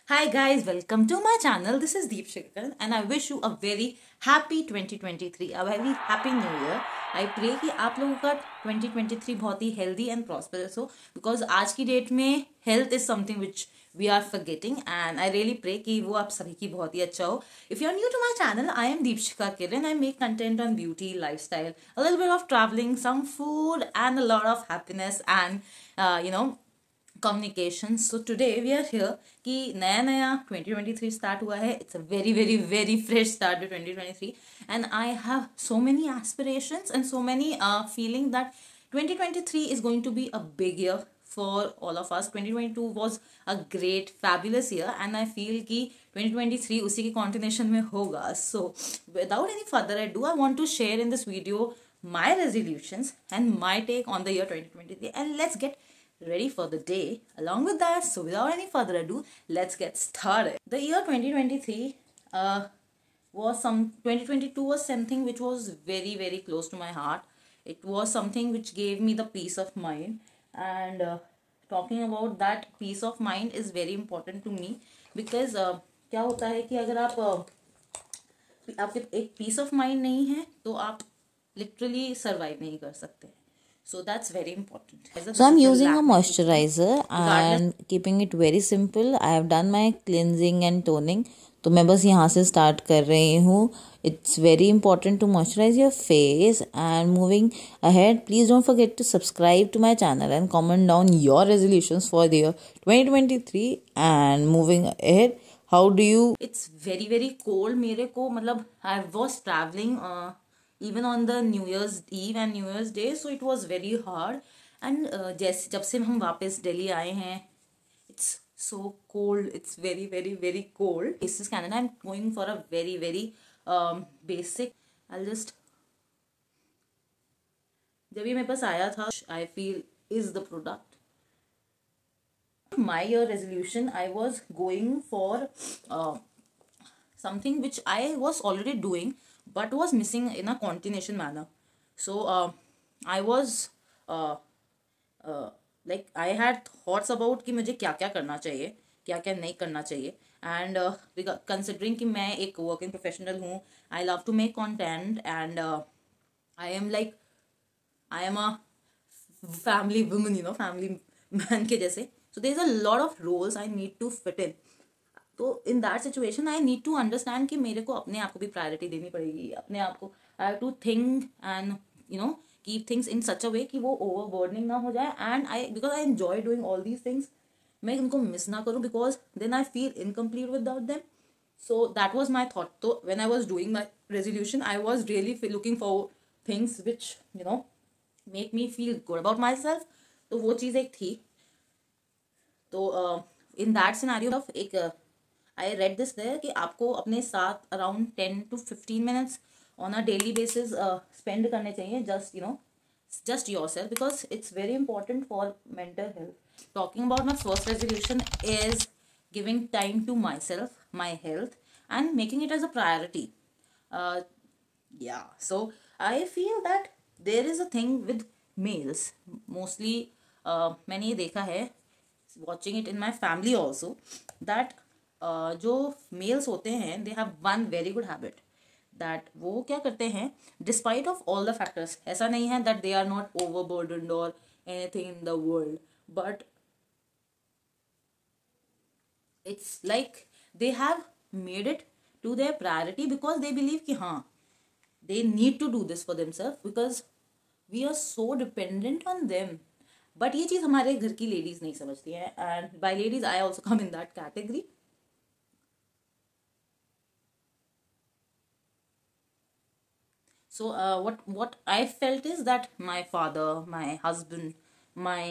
Hi guys, welcome to my channel. This is Deep Shikar and I wish you a very happy 2023, a very happy new year. I pray कि आप लोगों का 2023 बहुत ही healthy and prosperous हो because आज की date में health is something which we are forgetting and I really pray कि वो आप सभी की बहुत ही अच्छा हो. If you are new to my channel, I am Deep Shikar Kiran. I make content on beauty, lifestyle, a little bit of traveling, some food and a lot of happiness and communication. So today we are here कि नया नया 2023 start हुआ है. It's a very very very fresh start to 2023 and I have so many aspirations and so many feeling that 2023 is going to be a big year for all of us. 2022 was a great fabulous year and I feel कि 2023 उसी की continuation में होगा. So without any further ado, I want to share in this video my resolutions and my take on the year 2023 and let's get ready for the day along with that. So without any further ado, let's get started. The year 2023 was 2022 was something which was very very close to my heart. It was something which gave me the peace of mind and talking about that peace of mind is very important to me because क्या होता है कि अगर आपके एक piece of mind नहीं है तो आप लिटरली सर्वाइव नहीं कर सकते. So that's very important. So I'm using a moisturizer and keeping it very simple. I have done my cleansing and toning. तो मैं बस यहाँ से start कर रही हूँ. It's very important to moisturize your face. And moving ahead, please don't forget to subscribe to my channel and comment down your resolutions for the year 2023. And moving ahead, how do you? It's very very cold. मेरे को मतलब I was traveling even on the New Year's Eve and New Year's Day, so it was very hard. And जैसे जब से हम वापस दिल्ली आए हैं, it's so cold. It's very very very cold. This is Canada. I'm going for a very very basic. I'll just जब ये मेरे पास आया था, I feel is the product. My year resolution, I was going for something which I was already doing but was missing in a continuation manner. So I was like I had thoughts about कि मुझे क्या क्या करना चाहिए, क्या क्या नहीं करना चाहिए. And considering कि मैं एक working professional हूँ, I love to make content and I am a family woman, family man के जैसे. So there is a lot of roles I need to fit in. तो in that situation I need to understand कि मेरे को अपने आप को भी प्रायोरिटी देनी पड़ेगी. अपने आप को I have to think and keep things in such a way कि वो ओवरबर्डनिंग ना हो जाए. And I because I enjoy doing all these things, मैं उनको मिस ना करूँ because then I feel incomplete without them. So that was my thought. तो when I was doing my resolution I was really looking for things which make me feel good about myself. तो वो चीज़ एक थी. तो in that scenario एक I read this there कि आपको अपने साथ around 10 to 15 minutes on a daily basis spend करने चाहिए just yourself because it's very important for mental health. Talking about my first resolution is giving time to myself, my health and making it as a priority. So I feel that there is a thing with males mostly. मैंने ये देखा है watching it in my family also that जो males होते हैं they have one very good habit that वो क्या करते हैं despite of all the factors. ऐसा नहीं है that they are not overburdened और anything in the world but it's like they have made it to their priority because they believe कि हाँ they need to do this for themself because we are so dependent on them. But ये चीज़ हमारे घर की ladies नहीं समझती हैं and by ladies I also come in that category. So what I felt is that my father, my husband, my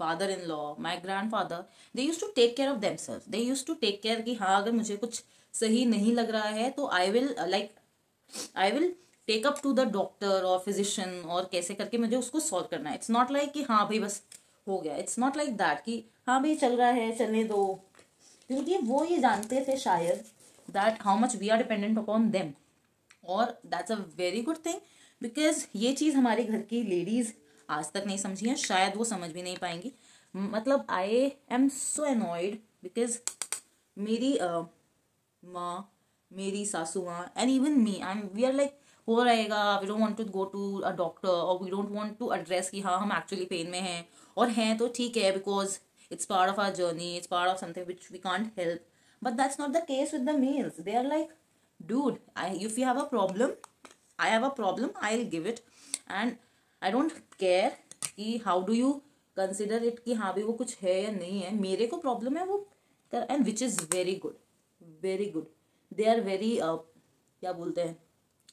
father-in-law, my grandfather, they used to take care of themselves. They used to take care कि हाँ अगर मुझे कुछ सही नहीं लग रहा है तो I will take up to the doctor or physician और कैसे करके मुझे उसको solve करना है. It's not like कि हाँ भाई बस हो गया. It's not like that कि हाँ भाई चल रहा है चलने दो. क्योंकि वो ये जानते थे शायद that how much we are dependent upon them. और that's a very good thing because ये चीज़ हमारे घर की लेडीज़ आज तक नहीं समझी हैं. शायद वो समझ भी नहीं पाएंगी. मतलब I am so annoyed because मेरी माँ, मेरी सासू माँ and even me, and we are like हो रहेगा, we don't want to go to a doctor और we don't want to address कि हाँ हम एक्चुअली पेन में हैं, और हैं तो ठीक है because it's part of our journey, it's part of something which we can't help. But that's not the case with the males. They are like, dude, if you have a problem, I have a problem, I'll give it. And I don't care कि how do you consider it कि हाँ भी वो कुछ है या नहीं है, मेरे को प्रॉब्लम है वो कर, and which is very good, very good. They are very क्या बोलते हैं,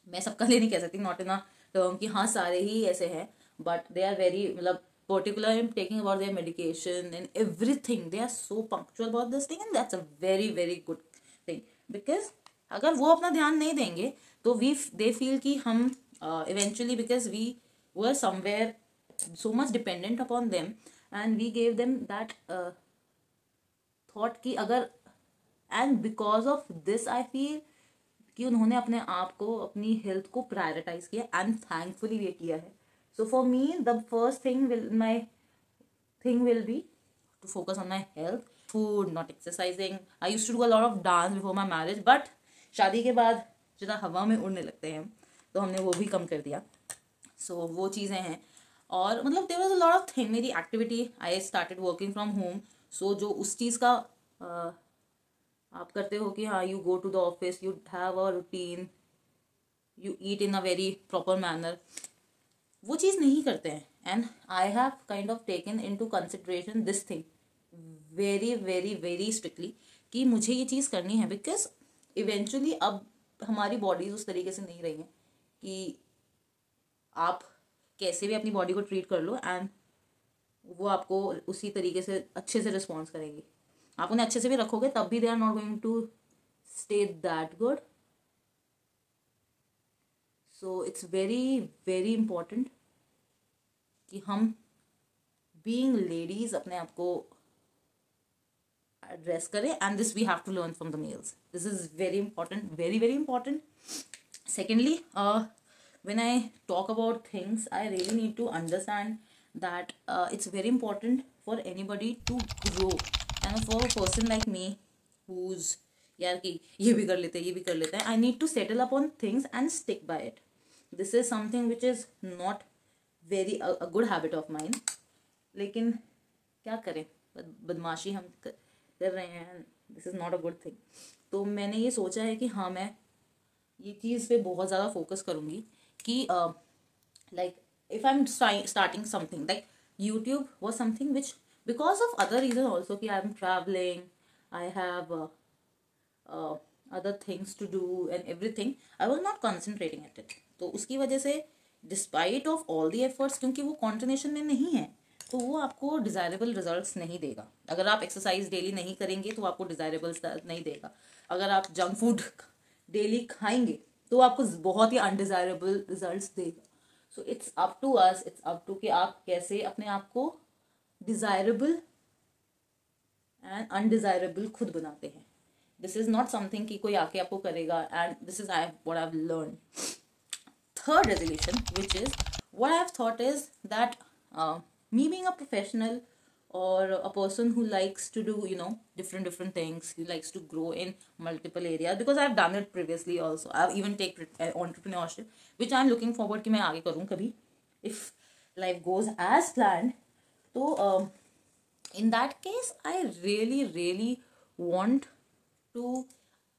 मैं सबका लिए नहीं कह सकती, नॉट इन अ टर्म कि हाँ सारे ही ऐसे हैं, बट दे आर वेरी मतलब particular in taking about their medication and everything. They are so punctual about this thing, and that's a very very good thing, because अगर वो अपना ध्यान नहीं देंगे तो they feel कि हम eventually, because we were somewhere so much dependent upon them and we gave them that thought कि अगर, and because of this I feel कि उन्होंने अपने आप को, अपनी हेल्थ को प्रायोरिटाइज किया, एंड थैंकफुली ये किया है. So for me, the first thing will be to focus on my health, food, not exercising. I used to do a lot of dance before my marriage, but शादी के बाद ज़्यादा हवा में उड़ने लगते हैं तो हमने वो भी कम कर दिया. So वो चीज़ें हैं. और मतलब there was a lot of thing. मेरी activity, I started working from home. So जो उस चीज़ का आप करते हो कि हाँ you go to the office, you have a routine, you eat in a very proper manner, वो चीज़ नहीं करते हैं. And I have kind of taken into consideration this thing very very very strictly कि मुझे ये चीज़ करनी है, because eventually अब हमारी बॉडीज उस तरीके से नहीं रही हैं कि आप कैसे भी अपनी बॉडी को ट्रीट कर लो एंड वो आपको उसी तरीके से अच्छे से रिस्पॉन्स करेगी. आप उन्हें अच्छे से भी रखोगे तब भी they are not going to stay that good. So it's very very important कि हम बीइंग लेडीज अपने आप को एड्रेस करें, and this we have to learn from the males. This is very important, very very important. Secondly, when I talk about things, I really need to understand that it's very important for anybody to grow, and for a person like me who's यार कि ये भी कर लेते हैं, ये भी कर लेते हैं, I need to settle upon things and stick by it. This is something which is not very a good habit of mine. लेकिन क्या करें, बदमाशी हम कर रहे हैं, this is not a good thing. तो मैंने ये सोचा है कि हाँ मैं ये चीज़ पे बहुत ज़्यादा फोकस करूँगी कि like if I am starting something like YouTube was something which because of other reason also कि I am travelling, I have other things to do and everything, I was not concentrating at it. तो उसकी वजह से despite of all the efforts, क्योंकि वो continuation में नहीं है तो वो आपको डिज़ायरेबल रिजल्ट्स नहीं देगा. अगर आप एक्सरसाइज डेली नहीं करेंगे तो आपको डिज़ायरेबल नहीं देगा. अगर आप जंक फूड डेली खाएंगे तो आपको बहुत ही अनडिज़ायरेबल रिजल्ट्स देगा. So it's up to us, it's up to कि आप कैसे अपने आप को डिज़ायरेबल एंड अनडिज़ायरेबल खुद बनाते हैं. दिस इज़ नॉट समथिंग कि कोई आके आपको करेगा, and this is what I've learned. Third resolution, which is what I've thought, is that me being a professional or a person who likes to do different things, who likes to grow in multiple areas, because I've done it previously also. I've even taken entrepreneurship, which I'm looking forward कि मैं आगे करूँ कभी if life goes as planned. तो in that case I really want to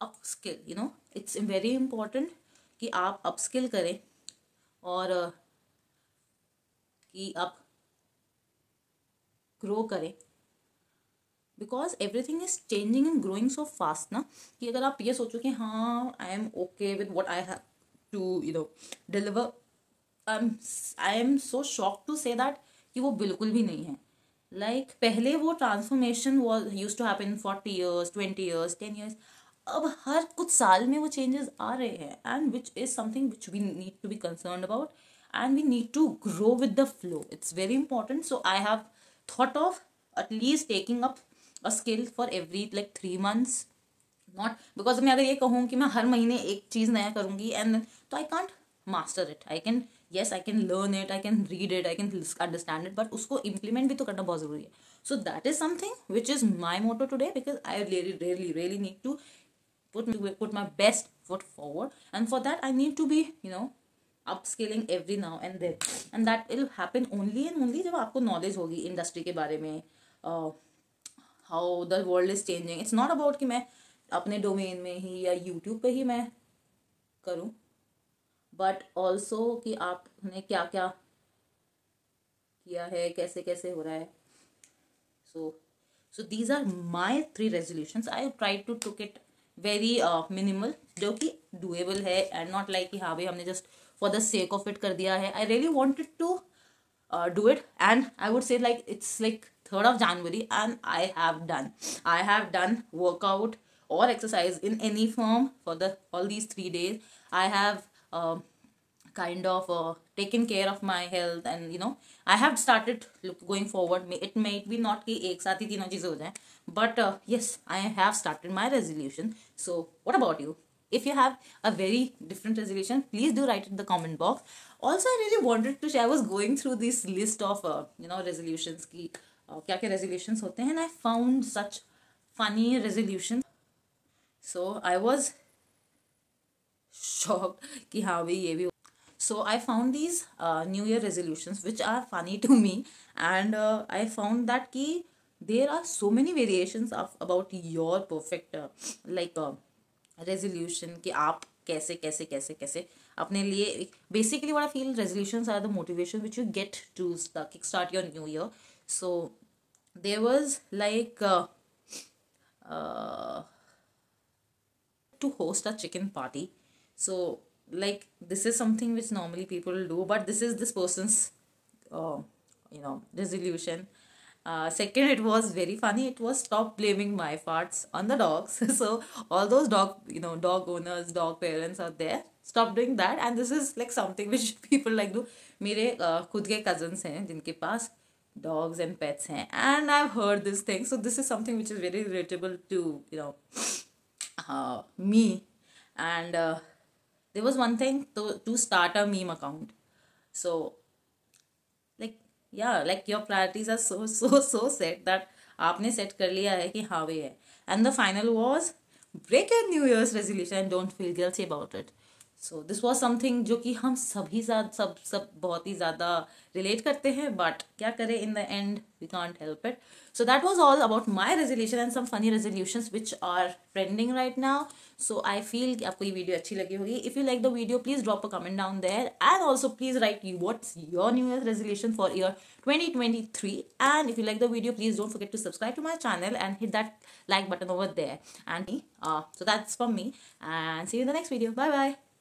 upskill. It's very important कि आप upskill करें और कि आप ग्रो करें, because everything is changing and growing so fast ना, कि अगर आप ये सोचो कि हाँ I am okay with what I have to deliver, I am so shock to say that कि वो बिल्कुल भी नहीं है. लाइक पहले वो transformation was use to happen 40 years, 20 years, 10 years. अब हर कुछ साल में वो चेंजेस आ रहे हैं, and which is something which we need to be concern about, and we need to grow with the flow. It's very important. So I have thought of at least taking up a skill for every 3 months. Not because मैं अगर ये कहूँ कि मैं हर महीने एक चीज़ नया करूँगी and तो I can't master it. I can learn it, I can read it, I can understand it, but उसको implement भी तो करना बहुत ज़रूरी है. So that is something which is my motto today, because I really need to put my best foot forward, and for that I need to be, upscaling every now and then, and that will happen only and only जब आपको knowledge होगी industry के बारे में, how the world is changing. It's not about कि मैं अपने domain में ही या YouTube पे ही मैं करूँ, but also कि आपने क्या क्या किया है, कैसे कैसे हो रहा है. So these are my 3 resolutions. I tried to took it very minimal, जो कि doable है, and not like कि हाँ भाई हमने just for the sake of it कर दिया है. I really wanted to do it, and I would say like it's like 3rd of January and I have done workout or exercise in any form for all these 3 days. I have kind of taken care of my health, and I have started going forward. It may be not कि एक साथ ही तीनों चीजें हो जाएं, but yes, I have started my resolution. So what about you? If you have a very different resolution, please do write in the comment box. Also, I really wanted to share, I was going through this list of resolutions की क्या क्या resolutions होते हैं, and I found such funny resolutions. So I was shocked कि हाँ भाई ये भी. So I found these New Year resolutions which are funny to me, and I found that कि there are so many variations of about your perfect resolution कि आप कैसे कैसे कैसे कैसे अपने लिए. Basically what I feel, resolutions are the motivation which you get to kickstart your new year. So there was like to host a chicken party. So like this is something which normally people do, but this is this person's resolution. Second, it was very funny. It was stop blaming my farts on the dogs. So all those dog owners, dog parents out there, stop doing that. And this is like something which people like do. मेरे खुद के cousins हैं जिनके पास dogs and pets हैं, and I've heard this thing. So this is something which is very relatable to me. And there was one thing to start a meme account. So like your priorities are so set that आपने set कर लिया है कि हाँ वे है. And the final was break your New Year's resolution and don't feel guilty about it. So this was something जो कि हम सभी साथ सब बहुत ही ज़्यादा relate करते हैं, but क्या करें, in the end we can't help it. So that was all about my resolution and some funny resolutions which are trending right now. So I feel कि आपको ये वीडियो अच्छी लगी होगी. If you like the video, please drop a comment down there, and also please write what's your New Year's resolution for year 2023. And if you like the video, please don't forget to subscribe to my channel and hit that like button over there. And so that's from me, and see you in the next video. Bye bye.